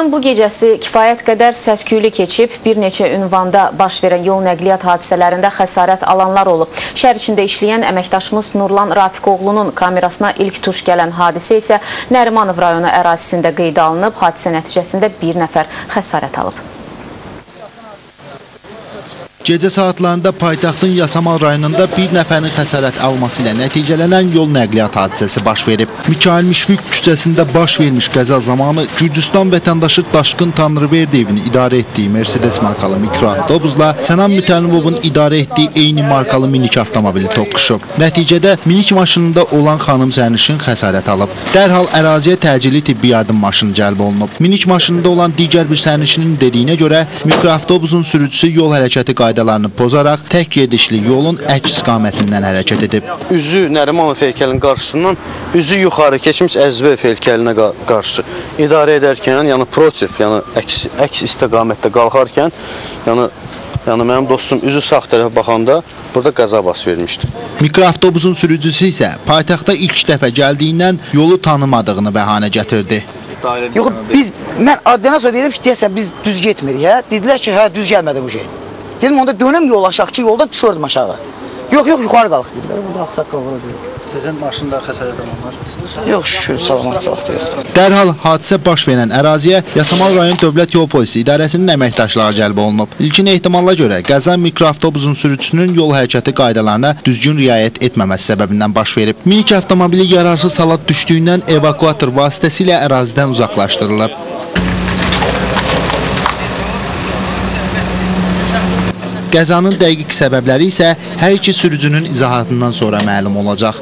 Ayının bu gecəsi kifayət qədər səs-küylü keçib, bir neçə ünvanda baş verən yol nəqliyyat hadisələrində xəsarət alanlar olub. Şəhər içində işləyən əməkdaşımız Nurlan Rafiqoğlu'nun kamerasına ilk tuş gələn hadisə isə Nərimanov rayonu ərazisində qeydə alınıb. Hadisə nəticəsində bir nəfər xəsarət alıb. Gecə saatlarında paytaxtın Yasamal rayonunda bir nəfərin xəsarət alması ilə nəticələnən yol nəqliyyat hadisəsi baş verib. Mikail Müşfiq küçəsində baş vermiş qəza zamanı Gürcüstan vətəndaşı Daşqın Tanrıverdiyevin idarə etdiyi Mercedes markalı mikroavtobusla Sənan Mütəllibovun idarə etdiyi eyni markalı minik avtomobili toqquşub. Nəticədə minik maşınında olan xanım sərnişin xəsarət alıb. Dərhal əraziyə təcili tibbi yardım maşını cəlb olunub. Minik maşınında olan digər bir sərnişinin dediyinə görə mikroavtobusun sürücüsü yol hərəkəti qaydalarını pozaraq tək gedişli yolun əks istiqamətindən hərəkət edib. Üzü Nərimanov heykəlinin qarşısından üzü yuxarı keçmiş Əzizbəyev heykəlinə qarşı idarə edərkən, yəni protiv, yəni əks istiqamətdə qalxarkən, yəni mənim dostum üzü sağ tərəfə baxanda burada qəza baş vermişdi. Mikroavtobusun sürücüsü isə paytaxta ilk dəfə gəldiyindən yolu tanımadığını bəhanə gətirdi. Yox, mən adına sonra deyirəm ki, deyəsən biz düz getmirik, hə? Dedilər ki, hə, düz gəlmədi bu şey. Dedim, onda dönəm yol aşağı ki, yolda düşürdüm aşağı. Yox, yuxarı qalıq dedilər. Burada axsaqqal var. Sizin maşında xəsarət alanlar? Yox, şükür, salamatçılıqda yoxdur. Dərhal hadisə baş verən əraziyə Yasamal rayon Dövlət Yol Polisi İdarəsinin əməkdaşları cəlb olunub. İlkin ehtimalla görə qəza mikroavtobusun sürücüsünün yol hərəkəti qaydalarına düzgün riayət etməməsi səbəbindən baş verib. Minik avtomobili yararsız hala düşdüyündən evakuator vasitəsilə ərazidən uzaqlaşdırılıb. Qəzanın dəqiq səbəbləri isə hər iki sürücünün izahatından sonra məlum olacaq.